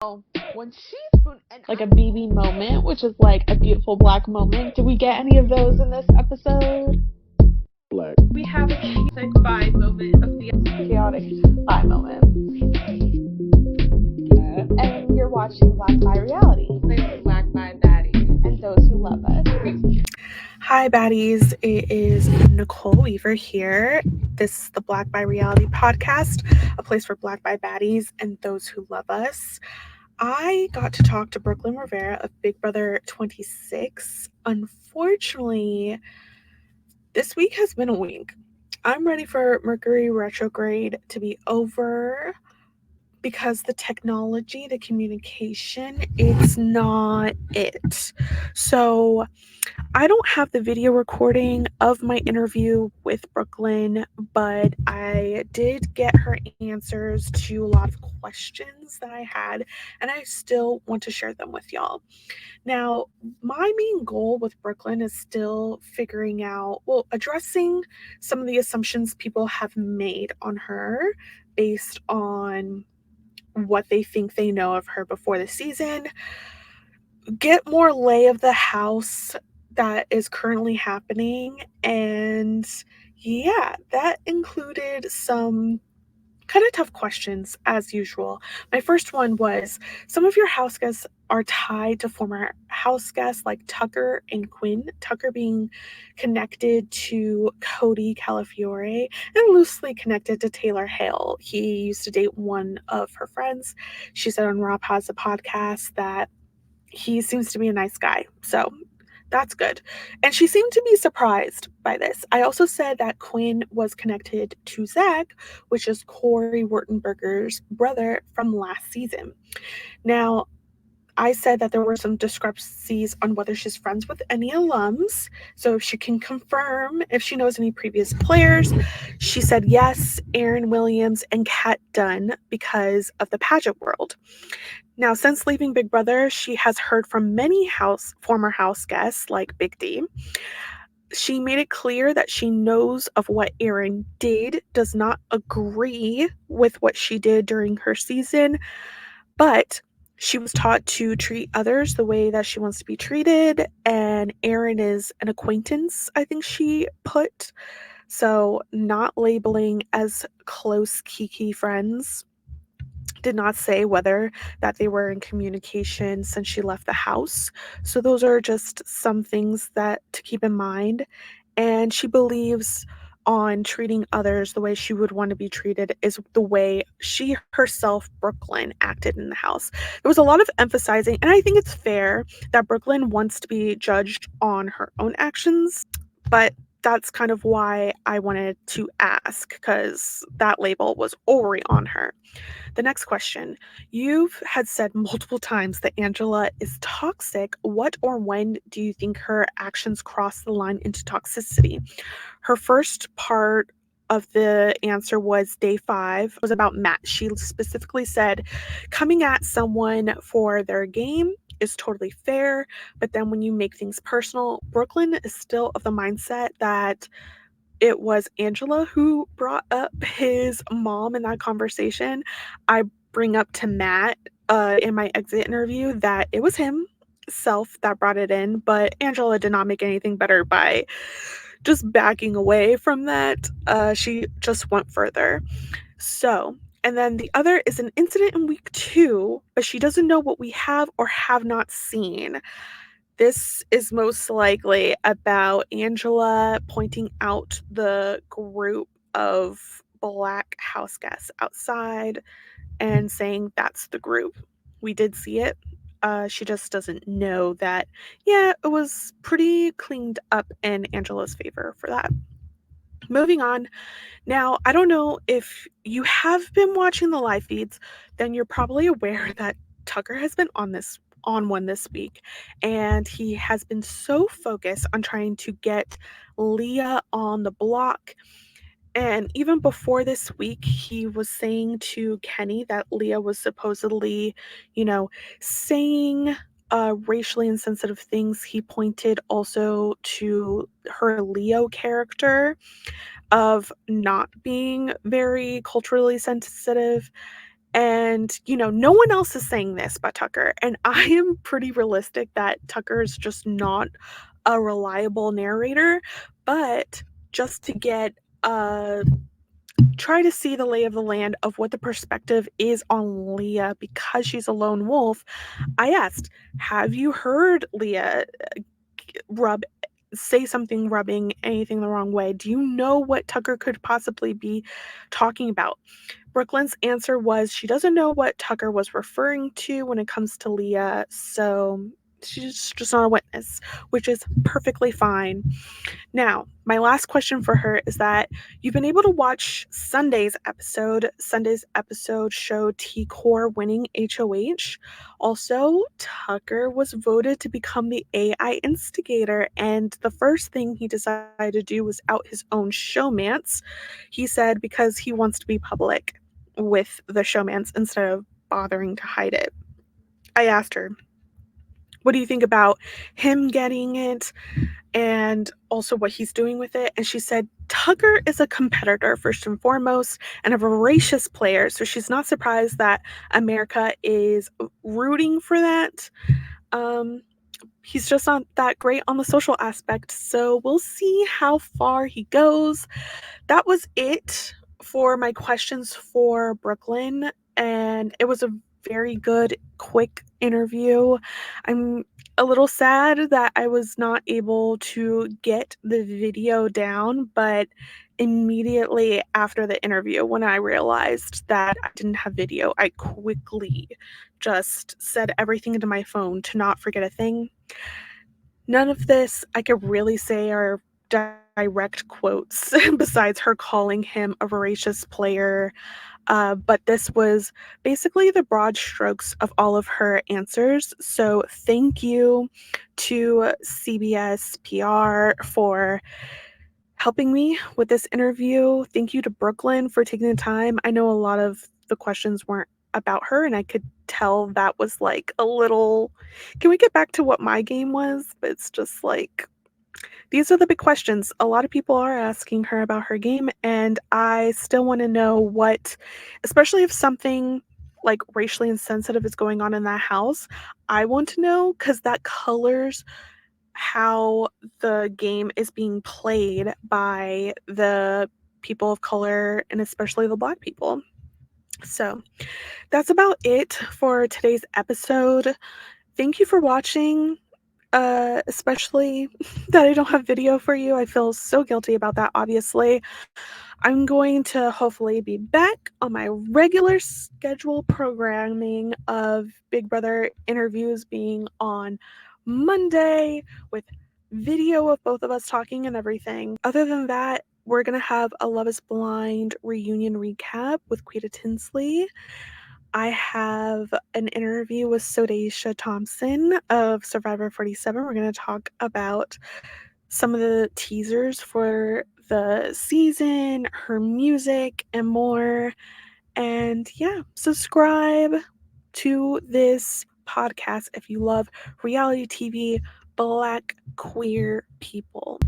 When she spoon and like a BB moment, which is like a beautiful black moment. Did we get any of those in this episode? Black. We have a chaotic vibe moment of the chaotic vibe moment. And you're watching Black by Reality. Black by Baddies. And those who love us. Hi baddies, it is Nicole Weaver here. This is the Black by Reality podcast, a place for Black by Baddies and those who love us. I got to talk to Brooklyn Rivera of Big Brother 26. Unfortunately, this week has been a week. I'm ready for Mercury retrograde to be over because the technology, the communication, it's not it. So I don't have the video recording of my interview with Brooklyn, but I did get her answers to a lot of questions that I had, and I still want to share them with y'all. Now, my main goal with Brooklyn is still figuring out, addressing some of the assumptions people have made on her based on what they think they know of her before the season, get more lay of the house that is currently happening, and yeah, that included some kind of tough questions as usual. My first one was, some of your house guests are tied to former house guests like Tucker and Quinn, Tucker being connected to Cody Calafiore and loosely connected to Taylor Hale. He used to date one of her friends. She said on Rob Has a podcast that he seems to be a nice guy, so that's good. And she seemed to be surprised by this. I also said that Quinn was connected to Zach, which is Corey Wurtenberger's brother from last season. Now, I said that there were some discrepancies on whether she's friends with any alums. So if she can confirm if she knows any previous players. She said yes, Aaron Williams and Kat Dunn, because of the pageant world. Now, since leaving Big Brother, she has heard from many former house guests like Big D. She made it clear that she knows of what Aaron did, does not agree with what she did during her season, but she was taught to treat others the way that she wants to be treated, and Aaron is an acquaintance, I think she put, so not labeling as close kiki friends. Did not say whether that they were in communication since she left the house. So those are just some things that to keep in mind. And she believes on treating others the way she would want to be treated is the way she herself, Brooklyn, acted in the house. There was a lot of emphasizing, and I think it's fair that Brooklyn wants to be judged on her own actions, but that's kind of why I wanted to ask, because that label was already on her. The next question. You've had said multiple times that Angela is toxic. What or when do you think her actions cross the line into toxicity? Her first part of the answer was day 5, was about Matt. She specifically said, coming at someone for their game is totally fair, but then when you make things personal, Brooklyn is still of the mindset that it was Angela who brought up his mom in that conversation. I bring up to Matt in my exit interview that it was himself that brought it in, but Angela did not make anything better by just backing away from that. She just went further. So, and then the other is an incident in week 2, but she doesn't know what we have or have not seen. This is most likely about Angela pointing out the group of Black house guests outside and saying that's the group. We did see it. She just doesn't know that, yeah, it was pretty cleaned up in Angela's favor for that. Moving on. Now, I don't know if you have been watching the live feeds, then you're probably aware that Tucker has been on one this week, and he has been so focused on trying to get Leah on the block. And even before this week, he was saying to Kenny that Leah was supposedly, saying racially insensitive things. He pointed also to her Leo character of not being very culturally sensitive. And, no one else is saying this but Tucker. And I am pretty realistic that Tucker is just not a reliable narrator. But just to get try to see the lay of the land of what the perspective is on Leah because she's a lone wolf, I asked, have you heard Leah say something rubbing anything the wrong way? Do you know what Tucker could possibly be talking about? Brooklyn's answer was she doesn't know what Tucker was referring to when it comes to Leah, so she's just not a witness, which is perfectly fine. Now, my last question for her is that you've been able to watch Sunday's episode. Sunday's episode showed T-Core winning HOH. Also, Tucker was voted to become the AI Instigator, and the first thing he decided to do was out his own showmance. He said because he wants to be public with the showmance instead of bothering to hide it. I asked her, what do you think about him getting it and also what he's doing with it? And she said, Tucker is a competitor first and foremost and a voracious player. So she's not surprised that America is rooting for that. He's just not that great on the social aspect. So we'll see how far he goes. That was it for my questions for Brooklyn. And it was a very good, quick interview. I'm a little sad that I was not able to get the video down, but immediately after the interview, when I realized that I didn't have video, I quickly just said everything into my phone to not forget a thing. None of this I could really say are direct quotes besides her calling him a voracious player. But this was basically the broad strokes of all of her answers. So thank you to CBS PR for helping me with this interview. Thank you to Brooklyn for taking the time. I know a lot of the questions weren't about her, and I could tell that was like a little, can we get back to what my game was? But it's just like, these are the big questions. A lot of people are asking her about her game, and I still want to know what, especially if something like racially insensitive is going on in that house, I want to know because that colors how the game is being played by the people of color and especially the Black people. So that's about it for today's episode. Thank you for watching. Especially that I don't have video for you. I feel so guilty about that, obviously. I'm going to hopefully be back on my regular schedule programming of Big Brother interviews being on Monday with video of both of us talking and everything. Other than that, we're going to have a Love is Blind reunion recap with Quita Tinsley. I have an interview with Sodacia Thompson of Survivor 47. We're going to talk about some of the teasers for the season, her music, and more. And yeah, subscribe to this podcast if you love reality TV, Black queer people.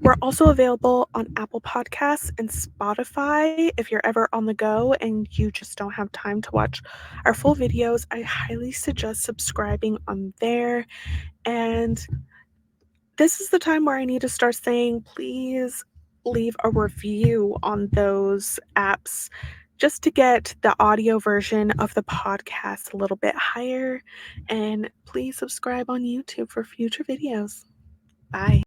We're also available on Apple Podcasts and Spotify. If you're ever on the go and you just don't have time to watch our full videos, I highly suggest subscribing on there. And this is the time where I need to start saying, please leave a review on those apps just to get the audio version of the podcast a little bit higher. And please subscribe on YouTube for future videos. Bye.